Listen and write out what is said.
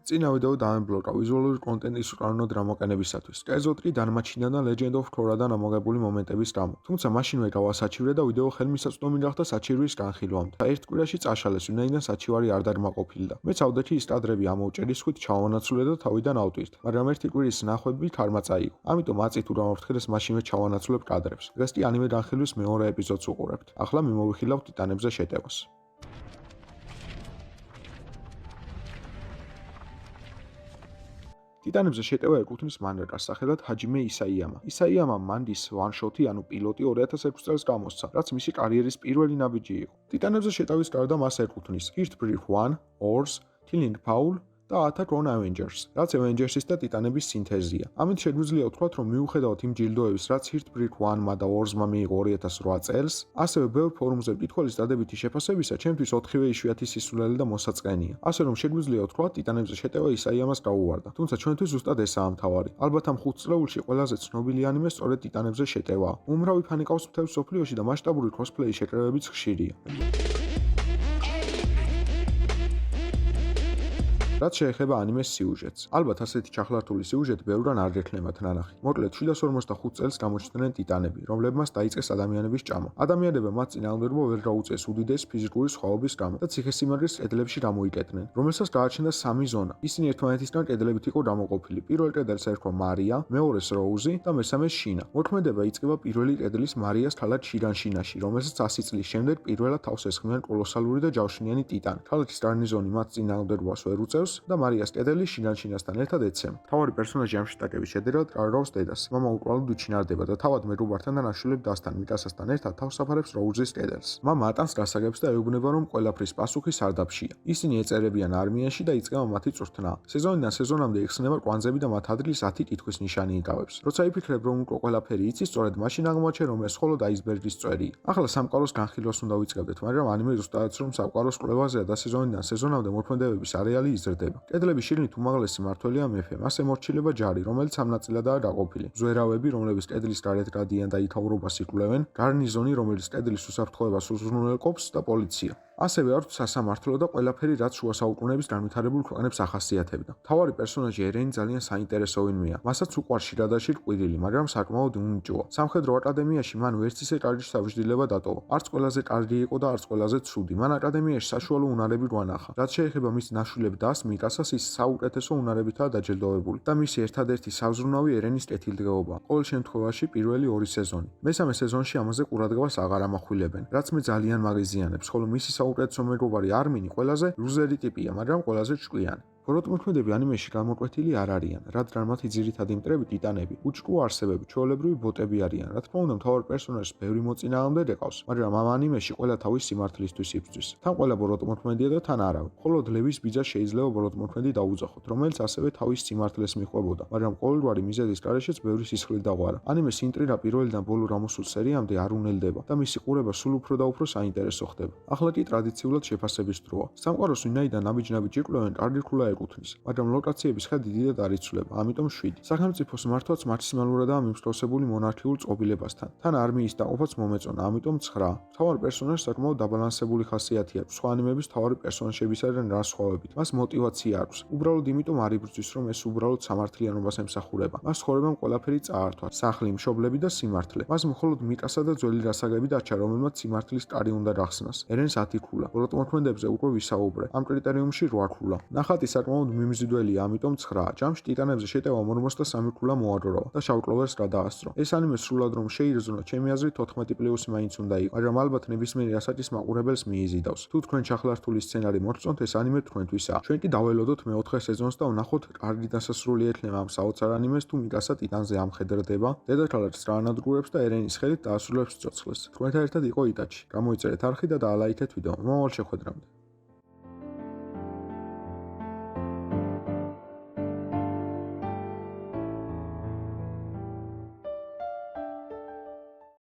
წინა ვიდეო დაამბლოკა ვიზუალური კონტენტის უკანონო დრამოყენებისათვის. კერძოდ კი დანმაჩინიდან Legend of Korra-დან ამოღებული მომენტების გამო. თუმცა მაშინვე გავასაჩივრე და ვიდეო ხელმისაწვდომი გახდა საჩივრის განხილვამდე. და ერთ კვირაში წაშალეს, ვინაიდან საჩივარი არ დარმაყოფილდა. მეც ავდექი ის კადრები ამოვჭერის ხვით ჩავანაცვლე და თავიდან ავტვირთ, მაგრამ ერთი კვირის ნახვები ქარმა წაიღო. ამიტომ აწი თუ გამოვფრთხილეს მაშინვე ჩავანაცვლებ კადრებს. დღეს კი ანიმე განხილვის მეორე ეპიზოდს უყურებთ. ახლა მიმოვიხილავთ ტიტანებზე შეტევას. ტიტანებზე შეტევა ეკუთვნის მანგაკას სახელად ჰაჯიმე ისაიამა. ისაიამამ მანდის ვან-შოთი, ანუ პილოტი 2006 წელს გამოსცა, რაც მისი კარიერის პირველი ნაბიჯი იყო. ტიტანებზე შეტევის გარდა მას ეკუთვნის Earthbreak 1, Ors, Killing Paul და Attack on Avengers, რაც Avengers-ის და ტიტანების სინთეზია. ამით შეგვიძლია ვთქვათ, რომ მიუხედავად იმ ჯილდოების, რაც Earthbreak 1-მა და Ors-მა მიიღო 2008 წელს, ასევე ბევრ ფორუმზე მკითხველის დადებითი შეფასებისა, ჩემთვის 4-ვე იშვიათი სისულელე და მოსაწყენია. ასე რომ შეგვიძლია ვთქვათ, ტიტანებზე შეტევა ისაიამას გაუვარდა. თუმცა ჩვენთვის ზუსტად ესაა მთავარი. ალბათ ამ 5 წლეულში ყველაზე ცნობილი ანიმე სწორედ ტიტანებზე შეტევაა. უმრავი ფანი ყავს მთელ მსოფლიოში და მასშტაბური კოსპლეის შეკრებებიც ხშირია. რაც შეეხება ანიმეს სიუჟეტს. ალბათ ასეთი ჩახლართული სიუჟეტი ბევრგან არ ექნებათ ნანახი. მოკლედ 745 წელს გამოჩნდნენ ტიტანები, რომლებმაც დაიწყეს ადამიანების ჭამა. ადამიანებმა მათ წინააღმდეგობა ვერ გაუწეს უდიდესი ფიზიკური სხვაობის გამო და ციხესიმაგრის კედლებში გამოიკეტნენ, რომელსაც გააჩნდა 3 ზონა. ისინი ერთმანეთისგან კედლებით იყო გამოყოფილი. პირველ კედელს ერქვა მარია, მეორეს როუზი და მესამეს შინა. მოქმედება იწყება პირველი კედლის მარიას ქალაქ შირანშინაში, რომელსაც 100 წლის შემდეგ პირველად თავს ესხმიან კოლოსალური და ჯავშნიანი ტიტანი. ქალაქის გარნიზონი მათ წინააღმდეგობას ვერ უწევს და მარიას კედელი შინანშინასთან ერთად ეცემა. მთავარი პერსონაჟი ამ შტაკების შედარებით კარგავს დედას. მამა უკრალოდ უჩინარდება და თავად მეგობართან და ნაშვილებ დასთან მიკასასთან ერთად თავს აფარებს როუზის კედელს. მამა ატანს გასაგებს და ეუბნება, რომ ყველაფრის პასუხი სარდაფშია. ისინი ეწერებიან არმიაში და იწყება მათი წვრთნა. სეზონიდან სეზონამდე იხსნება კვანძები და მათ ადგილს 10 კითხვის ნიშანი იკავებს. როცა იფიქრებ, რომ უკვე ყველაფერი იცის, სწორედ მაშინ აღმოაჩენ, რომ ეს მხოლოდ აისბერგის წვერია. ახლა სამყაროს განხილვას უნდა ვიწყებდეთ, მაგრამ ანიმე ზუსტადაც რომ სამყაროს კვლევაზეა და სეზონიდან სეზონამდე მოქმედებების არეალი იზრდება. კედლების შიგნით უმაღლესი მმართველია მეფე, მას ემორჩილება ჯარი, რომელიც 3 ნაწილადაა გაყოფილი. მზვერავები, რომლებიც კედლის გარეთ გადიან და იქაურობას იკვლევენ, გარნიზონი, რომელიც კედლის უსაფრთხოებას უზრუნველყოფს და პოლიცია. ასევე აქვს სასამართლო და ყველაფერი, რაც შუა საუკუნეების განვითარებულ ქვეყნებს ახასიათებდა. მთავარი პერსონაჟი ერენი ძალიან საინტერესო ვინმეა. მასაც უყვარს შირადაში რკვირილი, მაგრამ საკმაოდ უნიჭოა. სამხედრო აკადემიაში მან ვერც ისე კარგი თავშეძლება დატოვა. არც ყველაზე კარგი იყო და არც ყველაზე ცუდი. მან აკადემიაში საშუალო უნარები გვანახა. რაც შეეხება მის ნაშვილებ დას მიკასას, ის საუკეთესო უნარებითაა დაჯილდოვებული და მისი ერთადერთი საზრუნავი ერენის კეთილდღეობაა. ყოველ შემთხვევაში პირველი 2 სეზონი. მესამე სეზონში ამაზე ყურადღებას აღარ ამახვილებენ, რაც მე ძალიან მაგიზიანებს, ხოლო მისი საუკეთესო მეგობარი არმინი ყველაზე ლუზერი ტიპია, მაგრამ ყველაზე ჭკვიანი. ფოროტ მოქმედები ანიმეში გამოკვეთილი არ არიან, რადგან მათი ძირითადი მტრები ტიტანები, უჭკუა არსებები, ჩვეულებრივი ბოტები არიან. რა თქმა უნდა, მთავარ პერსონაჟს ბევრი მოწინააღმდეგე ეკავს, მაგრამ ამ ანიმეში ყველა თავის სიმართლისთვის იბრძვის. თან ყველა ბოროტ მოქმედია და თან არავი. მხოლოდ ლევის ბიძა შეიძლება ბოროტ მოქმედი დაუძახოთ, რომელიც ასევე თავის სიმართლეს მიყვებოდა, მაგრამ ყოველგვარი მიზეზის გარეშეც ბევრი სისხლი დაღვარა. ანიმეს ინტრიგა პირველიდან ბოლო გამოსულ სერიამდე არ უნელდება და მისი ყურება სულ უფრო და უფრო საინტერესო ხდება. ახლა კი ტრადიციულად შეფასების დროა. სამყაროს ვინაიდან ნაბიჯ-ნაბიჯ იკვლევენ, კარგი ქულა ეკუთვნის, მაგრამ ლოკაციების ხედი დიდად არ იცვლება, ამიტომ 7. სახელმწიფოს მართვაც მაქსიმალურადაა მიმსგავსებული მონარქიულ წყობილებასთან. თან არმიის დაყოფაც მომეწონა, ამიტომ 9. მთავარ პერსონაჟს საკმაოდ დაბალანსებული ხასიათი აქვს, სხვა ანიმების მთავარი პერსონაჟებისაგან განსხვავებით. მას мотиваცია აქვს. უბრალოდ იმიტომ არ იბრძვის, რომ ეს უბრალოდ სამართლიანობას ემსახურება. მას ცხოვრებამ ყველაფერი წაართვა: სახლი, მშობლები და სიმართლე. მას მხოლოდ მიკასა და ძველი რასაგები დარჩა, რომელმაც სიმართლის კარი უნდა გახსნას. ერენს 10 ქულა. ბოროტ მოქმედებზე უკვე ვისაუბრე. ამ კრიტერიუმში 8 ქულა. ნახატი საკმაოდ მიმზიდველია, ამიტომ 9. ჯამში ტიტანებზე შეტევა 43 ქულა მოაგროვა და შავკლოვერს გადაასწრო. ეს ანიმე სრულად რომ შეირზნო, ჩემი აზრით 14+ მაინც უნდა იყოს, მაგრამ ალბათ ნებისმიერი ასაკის მაყურებელს მიიზიდავს. თუ თქვენ ჩახლართული სცენარი მოგწონთ, ეს ანიმე თქვენთვისაა. ჩვენ კი დაველოდოთ მე-4 სეზონს და ვნახოთ, კარგი დასასრული ექნება ამ საოცარ ანიმეს თუ მიკასა ტიტანზე ამხედრდება, დედაქალაქს რა ანადგურებს და ერენის ხელით დაასრულებს ცოცხლეს. თქვენთან ერთად იყო იტაჩი. გამოიწერეთ არხი და დაალაიქეთ ვიდეო. მომავალ შეხვედრამდე.